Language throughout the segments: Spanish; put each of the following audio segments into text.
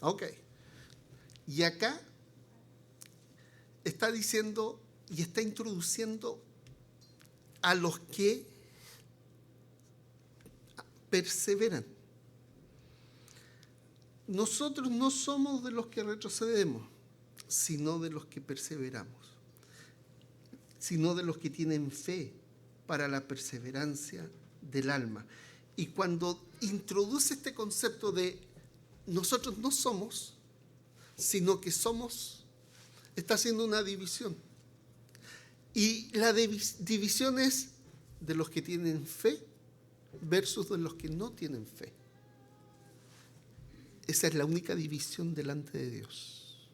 Ok. Y acá está diciendo y está introduciendo a los que perseveran. Nosotros no somos de los que retrocedemos, sino de los que perseveramos, sino de los que tienen fe para la perseverancia del alma. Y cuando introduce este concepto de nosotros no somos, sino que somos, está haciendo una división. Y la división es de los que tienen fe versus de los que no tienen fe. Esa es la única división delante de Dios.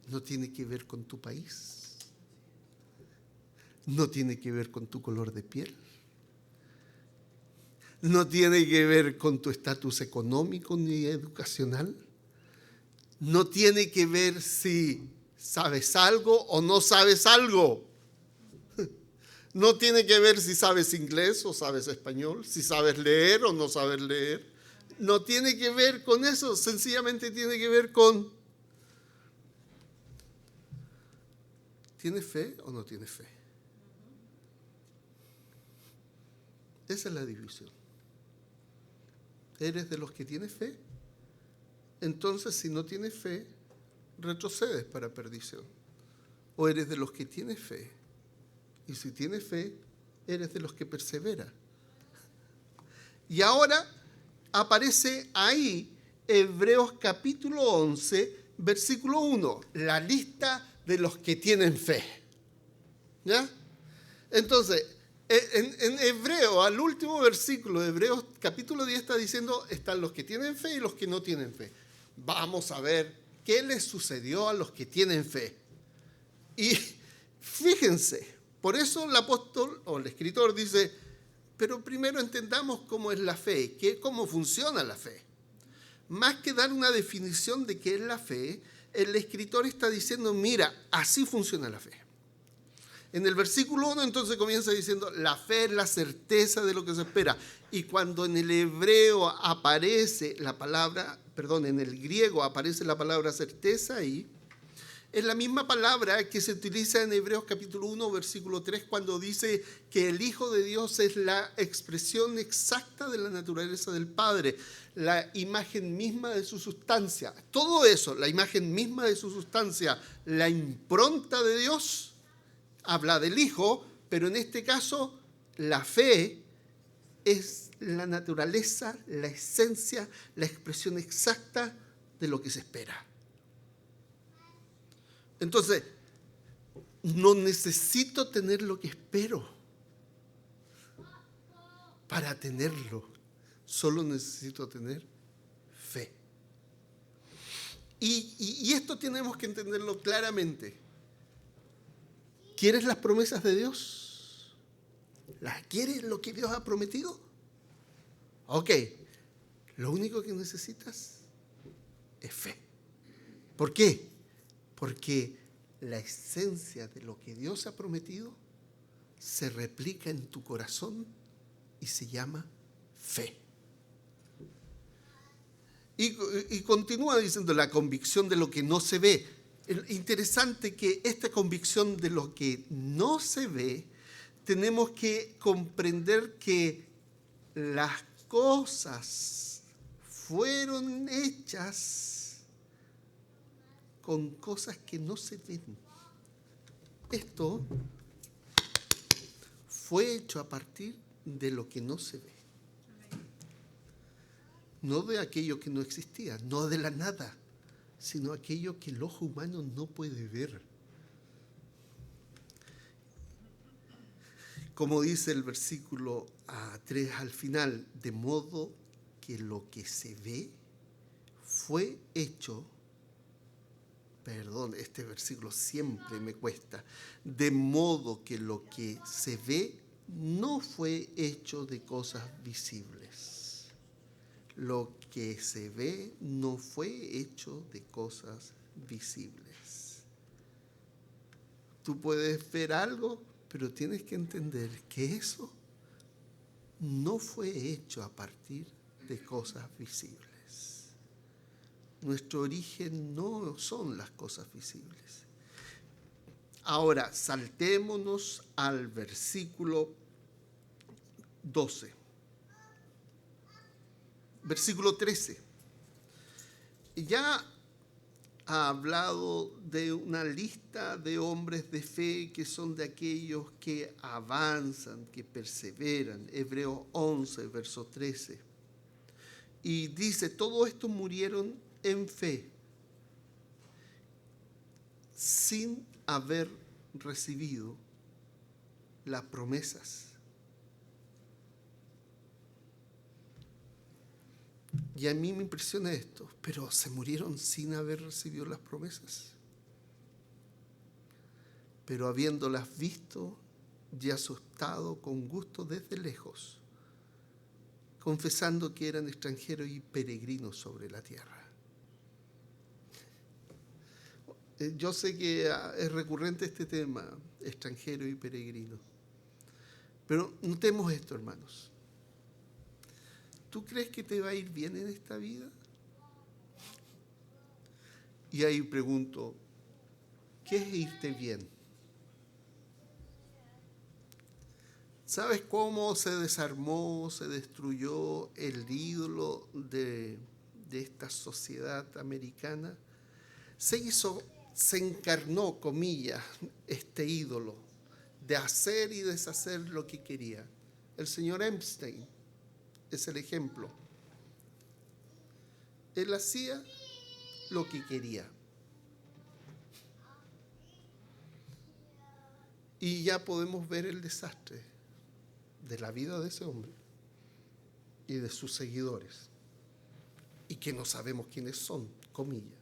No tiene que ver con tu país, no tiene que ver con tu color de piel, no tiene que ver con tu estatus económico ni educacional, no tiene que ver si sabes algo o no sabes algo. No tiene que ver si sabes inglés o sabes español, si sabes leer o no sabes leer. No tiene que ver con eso, sencillamente tiene que ver con ¿tienes fe o no tienes fe? Esa es la división. ¿Eres de los que tienes fe? Entonces, si no tienes fe, retrocedes para perdición. ¿O eres de los que tienes fe? Y si tienes fe, eres de los que persevera. Y ahora aparece ahí Hebreos capítulo 11, versículo 1, la lista de los que tienen fe. ¿Ya? Entonces, en Hebreo, al último versículo de Hebreos capítulo 10 está diciendo, están los que tienen fe y los que no tienen fe. Vamos a ver qué les sucedió a los que tienen fe. Y fíjense, por eso el apóstol o el escritor dice, pero primero entendamos cómo es la fe, cómo funciona la fe. Más que dar una definición de qué es la fe, el escritor está diciendo, mira, así funciona la fe. En el versículo 1 entonces comienza diciendo, la fe es la certeza de lo que se espera. Y cuando en el hebreo aparece la palabra, en el griego aparece la palabra certeza ahí, es la misma palabra que se utiliza en Hebreos capítulo 1, versículo 3, cuando dice que el Hijo de Dios es la expresión exacta de la naturaleza del Padre, la imagen misma de su sustancia. Todo eso, la imagen misma de su sustancia, la impronta de Dios, habla del Hijo, pero en este caso la fe es la naturaleza, la esencia, la expresión exacta de lo que se espera. Entonces, no necesito tener lo que espero para tenerlo. Solo necesito tener fe. Y esto tenemos que entenderlo claramente. ¿Quieres las promesas de Dios? ¿Quieres lo que Dios ha prometido? Ok. Lo único que necesitas es fe. ¿Por qué? Porque la esencia de lo que Dios ha prometido se replica en tu corazón y se llama fe. Y continúa diciendo la convicción de lo que no se ve. Interesante que esta convicción de lo que no se ve, tenemos que comprender que las cosas fueron hechas con cosas que no se ven. Esto fue hecho a partir de lo que no se ve. No de aquello que no existía, no de la nada, sino aquello que el ojo humano no puede ver. Como dice el versículo 3 al final, de modo que lo que se ve fue hecho. Este versículo siempre me cuesta. De modo que lo que se ve no fue hecho de cosas visibles. Lo que se ve no fue hecho de cosas visibles. Tú puedes ver algo, pero tienes que entender que eso no fue hecho a partir de cosas visibles. Nuestro origen no son las cosas visibles. Ahora, saltémonos al versículo 12. Versículo 13. Ya ha hablado de una lista de hombres de fe que son de aquellos que avanzan, que perseveran. Hebreos 11, verso 13. Y dice, todo esto murieron en fe, sin haber recibido las promesas. Y a mí me impresiona esto, pero se murieron sin haber recibido las promesas. Pero habiéndolas visto y asustado con gusto desde lejos, confesando que eran extranjeros y peregrinos sobre la tierra. Yo sé que es recurrente este tema, extranjero y peregrino. Pero notemos esto, hermanos. ¿Tú crees que te va a ir bien en esta vida? Y ahí pregunto, ¿qué es irte bien? ¿Sabes cómo se desarmó, se destruyó el ídolo de esta sociedad americana? Se encarnó, comillas, este ídolo de hacer y deshacer lo que quería. El señor Epstein es el ejemplo. Él hacía lo que quería. Y ya podemos ver el desastre de la vida de ese hombre y de sus seguidores. Y que no sabemos quiénes son, comillas.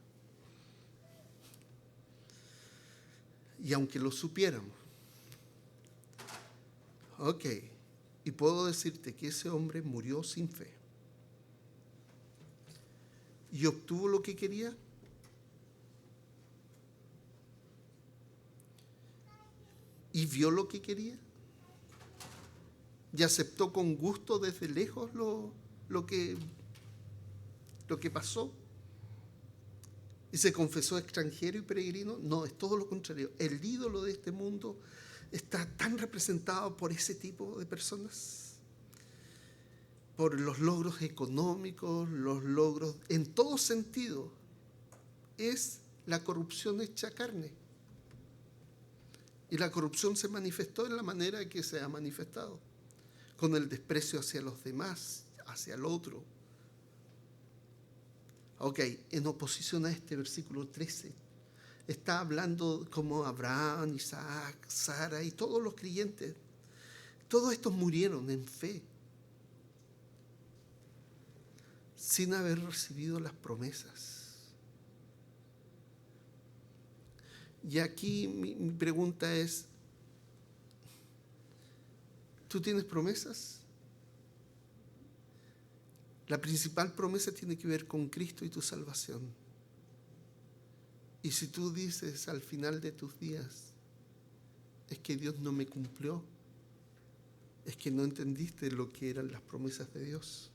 Y aunque lo supiéramos, ok, y puedo decirte que ese hombre murió sin fe. ¿Y obtuvo lo que quería? ¿Y vio lo que quería? ¿Y aceptó con gusto desde lejos lo que pasó? ¿Y se confesó extranjero y peregrino? No, es todo lo contrario. El ídolo de este mundo está tan representado por ese tipo de personas, por los logros económicos, los logros en todo sentido. Es la corrupción hecha carne. Y la corrupción se manifestó en la manera que se ha manifestado, con el desprecio hacia los demás, hacia el otro. Ok, en oposición a este versículo 13, está hablando como Abraham, Isaac, Sara y todos los creyentes. Todos estos murieron en fe, sin haber recibido las promesas. Y aquí mi pregunta es, ¿tú tienes promesas? La principal promesa tiene que ver con Cristo y tu salvación. Y si tú dices al final de tus días, es que Dios no me cumplió, es que no entendiste lo que eran las promesas de Dios.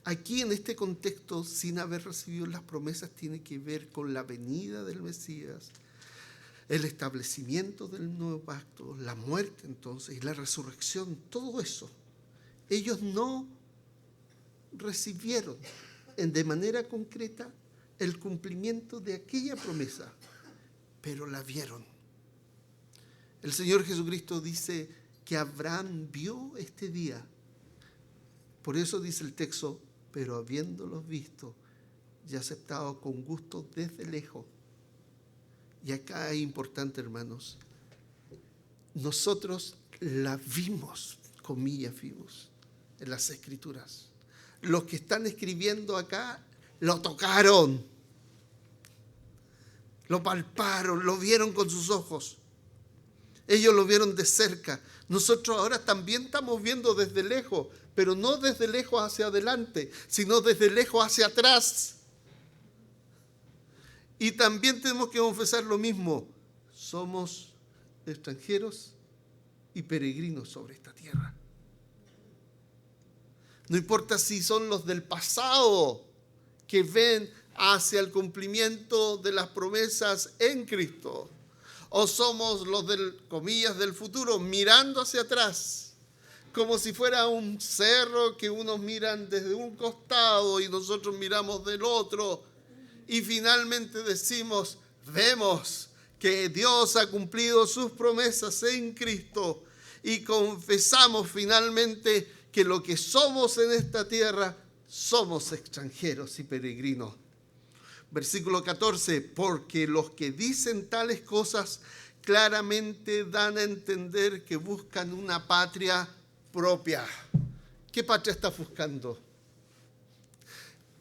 Aquí en este contexto, sin haber recibido las promesas, tiene que ver con la venida del Mesías, el establecimiento del nuevo pacto, la muerte entonces y la resurrección, todo eso. Ellos no recibieron de manera concreta el cumplimiento de aquella promesa, pero la vieron. El Señor Jesucristo dice que Abraham vio este día. Por eso dice el texto, pero habiéndolos visto y aceptado con gusto desde lejos. Y acá es importante, hermanos, nosotros la vimos, comillas vimos, en las Escrituras. Los que están escribiendo acá lo tocaron, lo palparon, lo vieron con sus ojos. Ellos lo vieron de cerca. Nosotros ahora también estamos viendo desde lejos, pero no desde lejos hacia adelante, sino desde lejos hacia atrás. Y también tenemos que confesar lo mismo. Somos extranjeros y peregrinos sobre esta tierra. No importa si son los del pasado que ven hacia el cumplimiento de las promesas en Cristo? ¿O somos los comillas del futuro, mirando hacia atrás, como si fuera un cerro que unos miran desde un costado y nosotros miramos del otro, y finalmente decimos, vemos que Dios ha cumplido sus promesas en Cristo, y confesamos finalmente que lo que somos en esta tierra somos extranjeros y peregrinos? Versículo 14, porque los que dicen tales cosas claramente dan a entender que buscan una patria propia. ¿Qué patria estás buscando?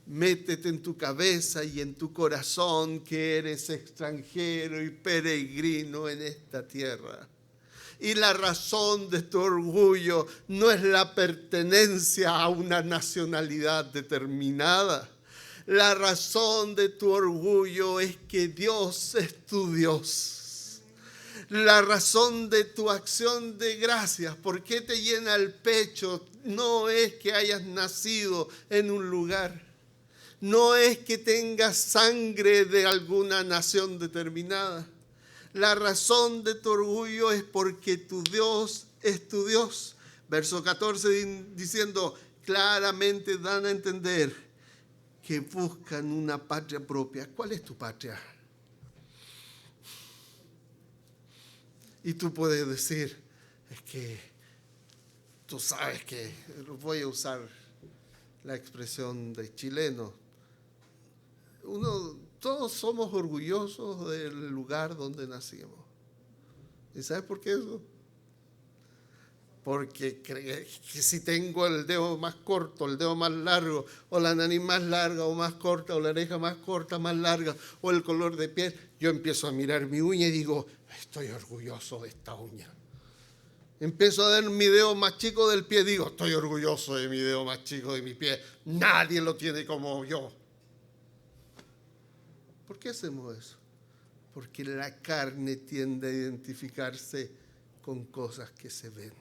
Métete en tu cabeza y en tu corazón que eres extranjero y peregrino en esta tierra. Y la razón de tu orgullo no es la pertenencia a una nacionalidad determinada. La razón de tu orgullo es que Dios es tu Dios. La razón de tu acción de gracias, ¿por qué te llena el pecho? No es que hayas nacido en un lugar. No es que tengas sangre de alguna nación determinada. La razón de tu orgullo es porque tu Dios es tu Dios. Verso 14 diciendo, claramente dan a entender que buscan una patria propia. ¿Cuál es tu patria? Y tú puedes decir, es que tú sabes que, voy a usar la expresión de chileno, todos somos orgullosos del lugar donde nacimos. ¿Y sabes por qué eso? Porque que si tengo el dedo más corto, el dedo más largo, o la nariz más larga o más corta, o la oreja más corta, más larga, o el color de piel, yo empiezo a mirar mi uña y digo, estoy orgulloso de esta uña. Empiezo a ver mi dedo más chico del pie, digo, estoy orgulloso de mi dedo más chico de mi pie. Nadie lo tiene como yo. ¿Por qué hacemos eso? Porque la carne tiende a identificarse con cosas que se ven.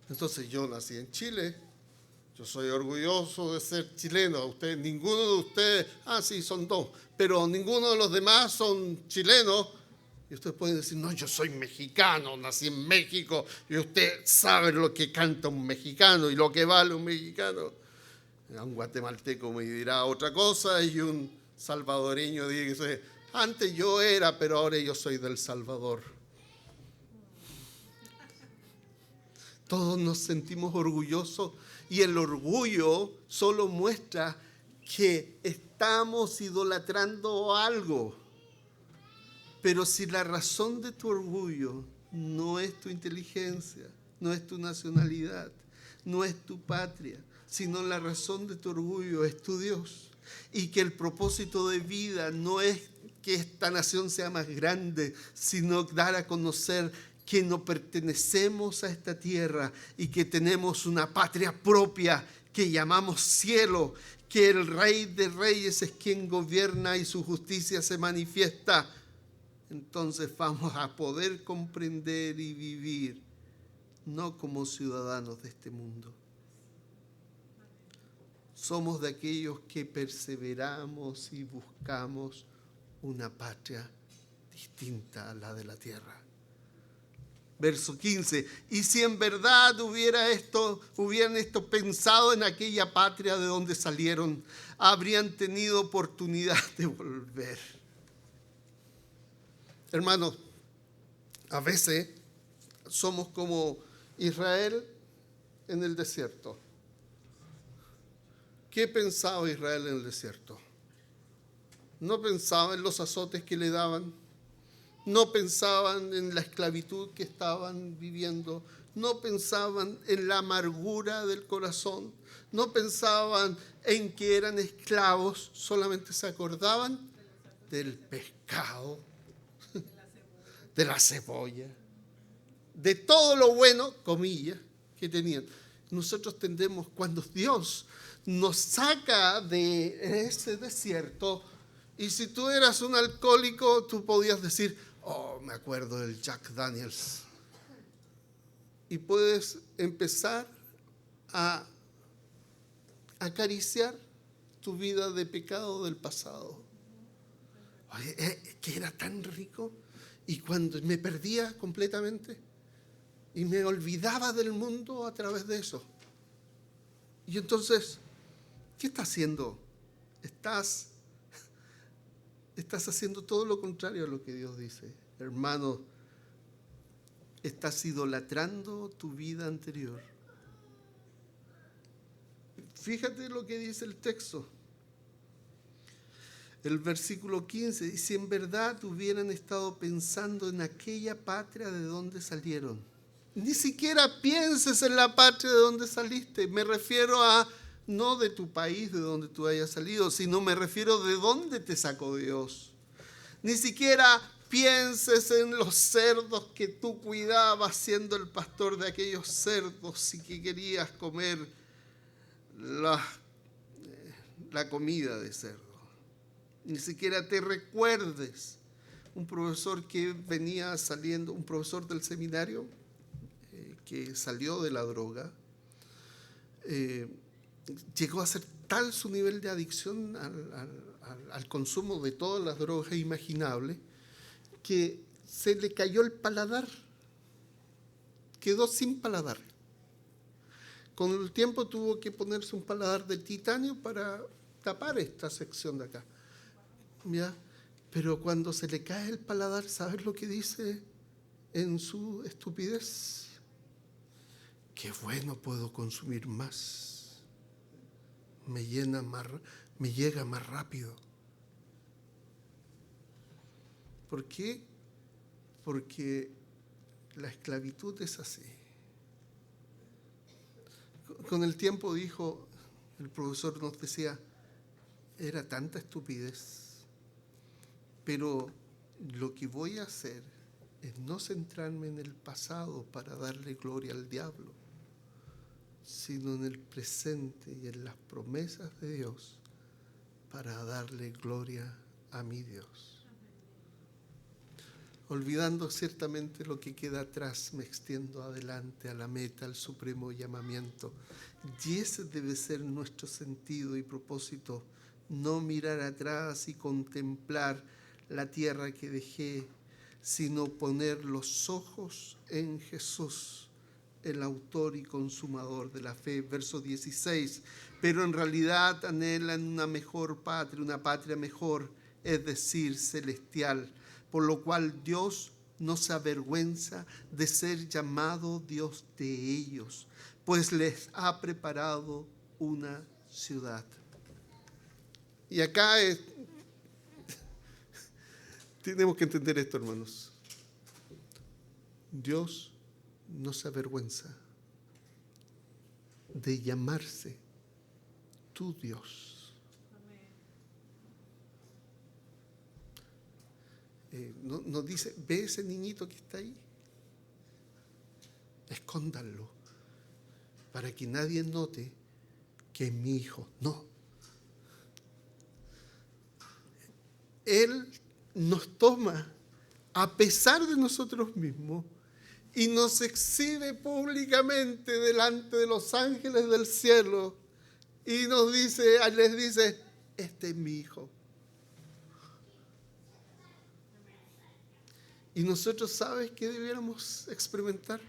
Entonces yo nací en Chile, yo soy orgulloso de ser chileno. Ninguno de ustedes, sí, son dos, pero ninguno de los demás son chilenos. Y ustedes pueden decir, no, yo soy mexicano, nací en México, y usted sabe lo que canta un mexicano y lo que vale un mexicano. Un guatemalteco me dirá otra cosa y un salvadoreño dice, antes yo era, pero ahora yo soy del Salvador. Todos nos sentimos orgullosos y el orgullo solo muestra que estamos idolatrando algo. Pero si la razón de tu orgullo no es tu inteligencia, no es tu nacionalidad, no es tu patria, sino la razón de tu orgullo es tu Dios, y que el propósito de vida no es que esta nación sea más grande, sino dar a conocer que no pertenecemos a esta tierra y que tenemos una patria propia que llamamos cielo, que el Rey de Reyes es quien gobierna y su justicia se manifiesta. Entonces vamos a poder comprender y vivir no como ciudadanos de este mundo. Somos de aquellos que perseveramos y buscamos una patria distinta a la de la tierra. Verso 15, y si en verdad hubieran esto pensado en aquella patria de donde salieron, habrían tenido oportunidad de volver. Hermanos, a veces somos como Israel en el desierto. ¿Qué pensaba Israel en el desierto? No pensaba en los azotes que le daban, no pensaban en la esclavitud que estaban viviendo, no pensaban en la amargura del corazón, no pensaban en que eran esclavos, solamente se acordaban del pescado, de la cebolla, de todo lo bueno, comillas, que tenían. Nosotros tendemos, cuando Dios nos saca de ese desierto, y si tú eras un alcohólico, tú podías decir, me acuerdo del Jack Daniels. Y puedes empezar a acariciar tu vida de pecado del pasado. Oye, que era tan rico. Y cuando me perdía completamente y me olvidaba del mundo a través de eso. Y entonces, ¿qué estás haciendo? Estás haciendo todo lo contrario a lo que Dios dice. Hermano, estás idolatrando tu vida anterior. Fíjate lo que dice el texto. El versículo 15 dice: si en verdad hubieran estado pensando en aquella patria de donde salieron. Ni siquiera pienses en la patria de donde saliste. Me refiero a no de tu país de donde tú hayas salido, sino me refiero de dónde te sacó Dios. Ni siquiera pienses en los cerdos que tú cuidabas siendo el pastor de aquellos cerdos y que querías comer la comida de cerdo. Ni siquiera te recuerdes. Un profesor que venía saliendo, un profesor del seminario que salió de la droga, llegó a ser tal su nivel de adicción al consumo de todas las drogas imaginables que se le cayó el paladar, quedó sin paladar. Con el tiempo tuvo que ponerse un paladar de titanio para tapar esta sección de acá. ¿Ya? Pero cuando se le cae el paladar, ¿sabes lo que dice en su estupidez? Qué bueno, puedo consumir más. Me llega más rápido. ¿Por qué? Porque la esclavitud es así. Con el tiempo dijo, el profesor nos decía, era tanta estupidez, pero lo que voy a hacer es no centrarme en el pasado para darle gloria al diablo, sino en el presente y en las promesas de Dios para darle gloria a mi Dios. Olvidando ciertamente lo que queda atrás, me extiendo adelante a la meta, al supremo llamamiento. Y ese debe ser nuestro sentido y propósito, no mirar atrás y contemplar la tierra que dejé, sino poner los ojos en Jesús, el autor y consumador de la fe. Verso 16, pero en realidad anhelan una mejor patria, una patria mejor, es decir, celestial, por lo cual Dios no se avergüenza de ser llamado Dios de ellos, pues les ha preparado una ciudad. Y acá tenemos que entender esto, hermanos. Dios no se avergüenza de llamarse tu Dios. No dice, ve ese niñito que está ahí, escóndanlo para que nadie note que es mi hijo. No. Él nos toma a pesar de nosotros mismos y nos exhibe públicamente delante de los ángeles del cielo y les dice, este es mi hijo. Y nosotros, ¿sabes qué debiéramos experimentar?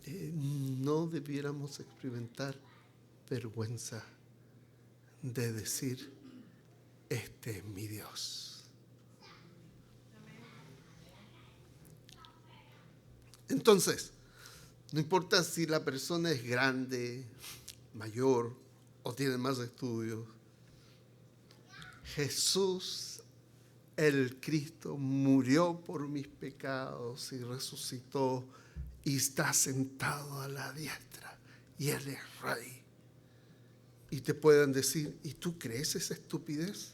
No debiéramos experimentar vergüenza de decir, este es mi Dios. Entonces, no importa si la persona es grande, mayor o tiene más estudios, Jesús, el Cristo, murió por mis pecados y resucitó y está sentado a la diestra y Él es Rey. Y te pueden decir, ¿y tú crees esa estupidez?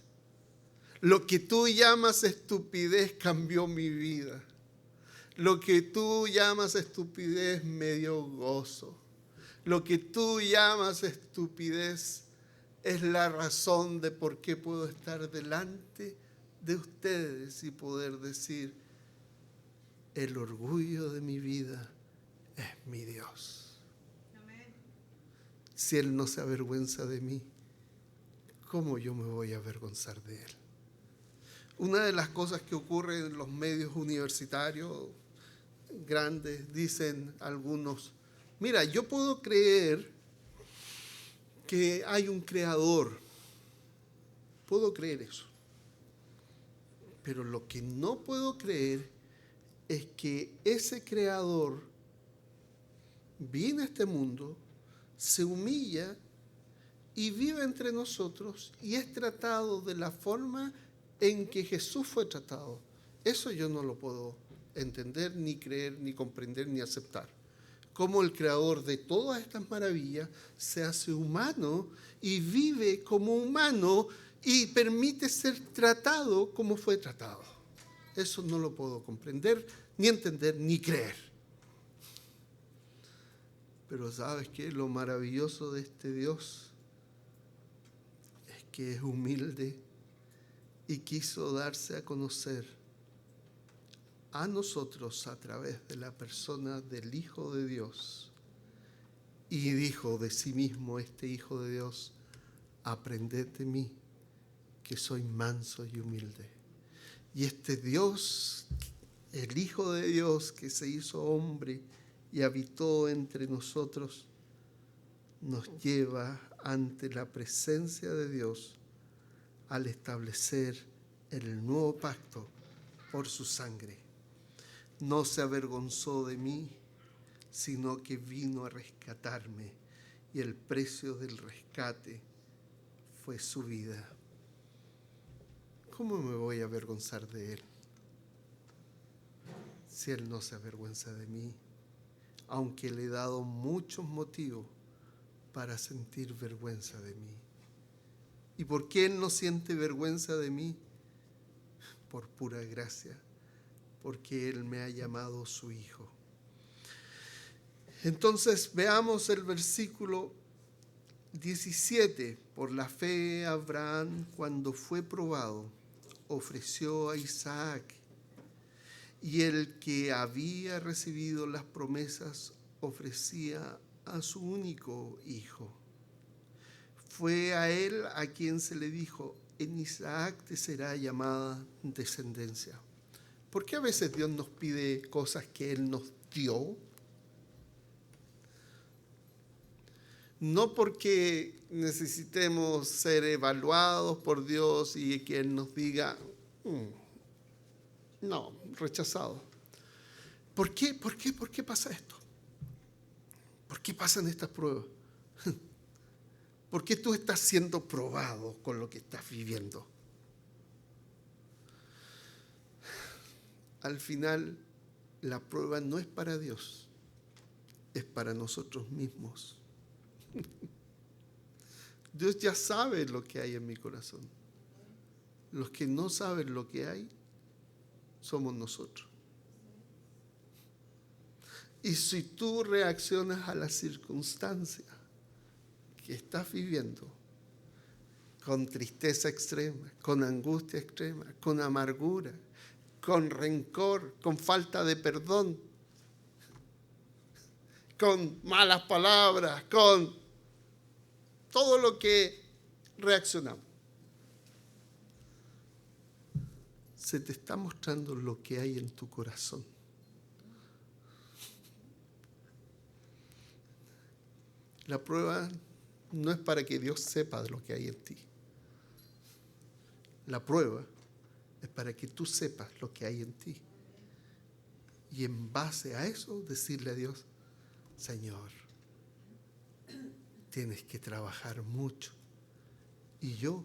Lo que tú llamas estupidez cambió mi vida. Lo que tú llamas estupidez me dio gozo. Lo que tú llamas estupidez es la razón de por qué puedo estar delante de ustedes y poder decir, el orgullo de mi vida es mi Dios. Amén. Si Él no se avergüenza de mí, ¿cómo yo me voy a avergonzar de Él? Una de las cosas que ocurre en los medios universitarios grandes, dicen algunos, mira, yo puedo creer que hay un creador, puedo creer eso, pero lo que no puedo creer es que ese creador viene a este mundo, se humilla y vive entre nosotros y es tratado de la forma en que Jesús fue tratado. Eso yo no lo puedo entender, ni creer, ni comprender, ni aceptar. Cómo el creador de todas estas maravillas se hace humano y vive como humano y permite ser tratado como fue tratado. Eso no lo puedo comprender, ni entender, ni creer. Pero ¿sabes qué? Lo maravilloso de este Dios es que es humilde y quiso darse a conocer a nosotros a través de la persona del Hijo de Dios. Y dijo de sí mismo este Hijo de Dios, aprended de mí, que soy manso y humilde. Y este Dios, el Hijo de Dios que se hizo hombre y habitó entre nosotros, nos lleva ante la presencia de Dios al establecer el nuevo pacto por su sangre. No se avergonzó de mí, sino que vino a rescatarme, y el precio del rescate fue su vida. ¿Cómo me voy a avergonzar de Él si Él no se avergüenza de mí? Aunque le he dado muchos motivos para sentir vergüenza de mí. ¿Y por qué Él no siente vergüenza de mí? Por pura gracia, porque Él me ha llamado su Hijo. Entonces veamos el versículo 17. Por la fe Abraham, cuando fue probado, ofreció a Isaac, y el que había recibido las promesas ofrecía a su único hijo. Fue a él a quien se le dijo, en Isaac te será llamada descendencia. ¿Por qué a veces Dios nos pide cosas que Él nos dio? No porque necesitemos ser evaluados por Dios y que Él nos diga, no, rechazado. ¿Por qué pasa esto? ¿Por qué pasan estas pruebas? ¿Por qué tú estás siendo probado con lo que estás viviendo? Al final, la prueba no es para Dios, es para nosotros mismos. Dios ya sabe lo que hay en mi corazón. Los que no saben lo que hay, somos nosotros. Y si tú reaccionas a la circunstancia que estás viviendo con tristeza extrema, con angustia extrema, con amargura, con rencor, con falta de perdón, con malas palabras, con todo lo que reaccionamos, se te está mostrando lo que hay en tu corazón. La prueba no es para que Dios sepa de lo que hay en ti. La prueba es para que tú sepas lo que hay en ti. Y en base a eso decirle a Dios, Señor, tienes que trabajar mucho. Y yo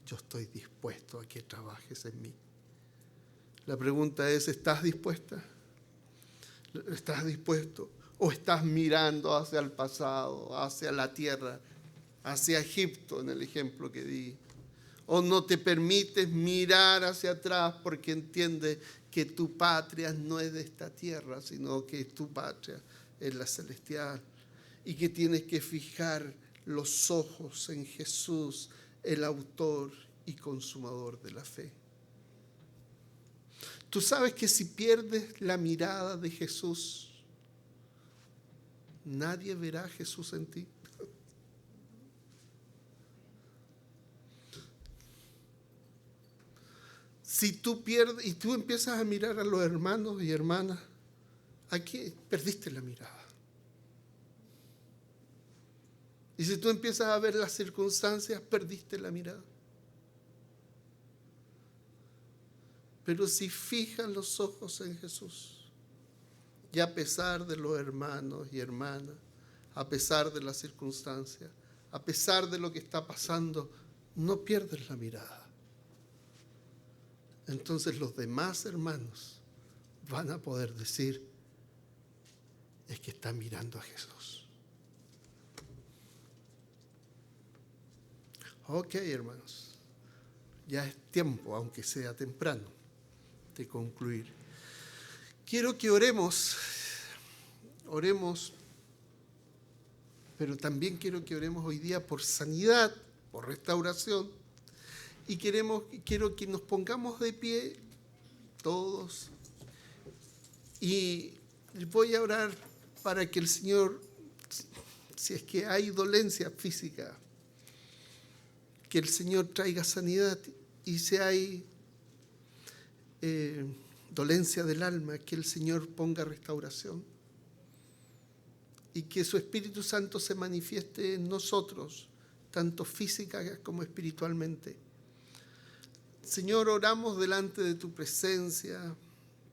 estoy dispuesto a que trabajes en mí. La pregunta es, ¿estás dispuesta? ¿Estás dispuesto? ¿O estás mirando hacia el pasado, hacia la tierra, hacia Egipto, en el ejemplo que di? ¿O no te permites mirar hacia atrás porque entiendes que tu patria no es de esta tierra, sino que tu patria es la celestial? Y que tienes que fijar los ojos en Jesús, el autor y consumador de la fe. Tú sabes que si pierdes la mirada de Jesús, nadie verá a Jesús en ti. Si tú pierdes y tú empiezas a mirar a los hermanos y hermanas, aquí perdiste la mirada. Y si tú empiezas a ver las circunstancias, perdiste la mirada. Pero si fijas los ojos en Jesús, y a pesar de los hermanos y hermanas, a pesar de las circunstancias, a pesar de lo que está pasando, no pierdes la mirada. Entonces los demás hermanos van a poder decir, es que está mirando a Jesús. Ok, hermanos, ya es tiempo, aunque sea temprano, de concluir. Quiero que oremos, pero también quiero que oremos hoy día por sanidad, por restauración, y quiero que nos pongamos de pie todos, y voy a orar para que el Señor, si es que hay dolencia física, que el Señor traiga sanidad, y si hay dolencia del alma, que el Señor ponga restauración y que su Espíritu Santo se manifieste en nosotros, tanto física como espiritualmente. Señor, oramos delante de tu presencia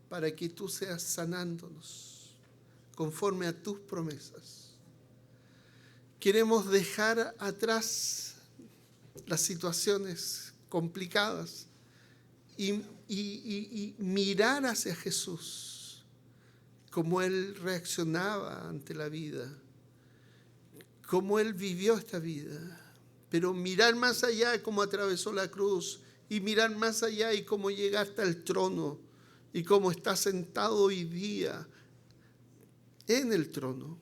para que tú seas sanándonos conforme a tus promesas. Queremos dejar atrás las situaciones complicadas y mirar hacia Jesús, cómo Él reaccionaba ante la vida, cómo Él vivió esta vida, pero mirar más allá cómo atravesó la cruz, y mirar más allá y cómo llega hasta el trono, y cómo está sentado hoy día en el trono,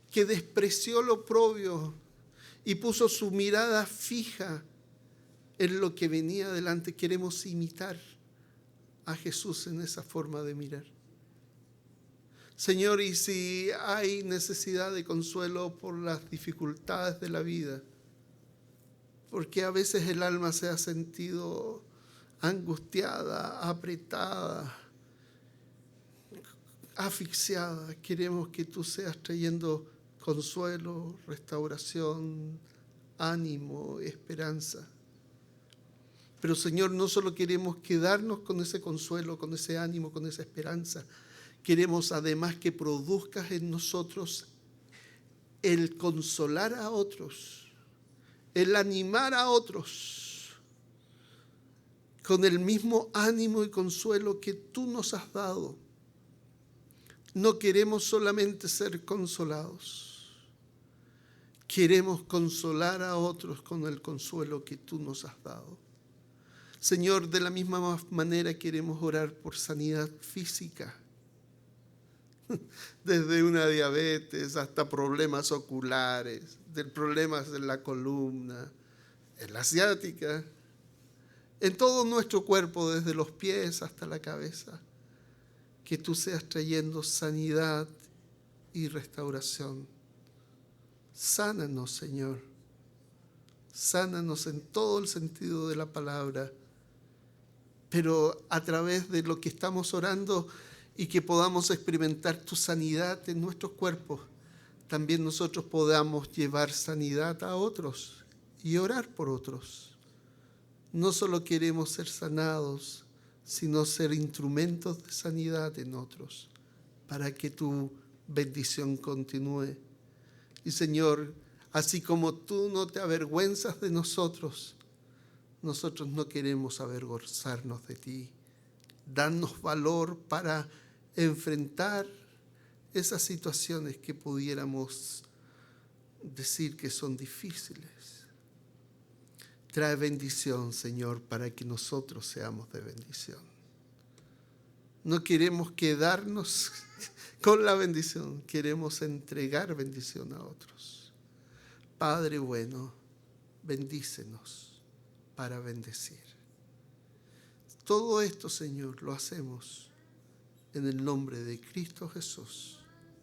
que despreció lo oprobio y puso su mirada fija en lo que venía adelante. Queremos imitar a Jesús en esa forma de mirar. Señor, y si hay necesidad de consuelo por las dificultades de la vida, porque a veces el alma se ha sentido angustiada, apretada, asfixiada, queremos que tú seas trayendo consuelo, restauración, ánimo, esperanza. Pero Señor, no solo queremos quedarnos con ese consuelo, con ese ánimo, con esa esperanza. Queremos además que produzcas en nosotros el consolar a otros, el animar a otros con el mismo ánimo y consuelo que tú nos has dado. No queremos solamente ser consolados. Queremos consolar a otros con el consuelo que tú nos has dado. Señor, de la misma manera queremos orar por sanidad física, desde una diabetes hasta problemas oculares, de problemas en la columna, en la ciática, en todo nuestro cuerpo, desde los pies hasta la cabeza. Que tú seas trayendo sanidad y restauración. Sánanos, Señor. Sánanos en todo el sentido de la palabra, pero a través de lo que estamos orando y que podamos experimentar tu sanidad en nuestros cuerpos, también nosotros podamos llevar sanidad a otros y orar por otros. No solo queremos ser sanados, sino ser instrumentos de sanidad en otros, para que tu bendición continúe. Y Señor, así como tú no te avergüenzas de nosotros, nosotros no queremos avergonzarnos de ti. Danos valor para enfrentar esas situaciones que pudiéramos decir que son difíciles. Trae bendición, Señor, para que nosotros seamos de bendición. No queremos quedarnos con la bendición, queremos entregar bendición a otros. Padre bueno, bendícenos para bendecir. Todo esto, Señor, lo hacemos en el nombre de Cristo Jesús.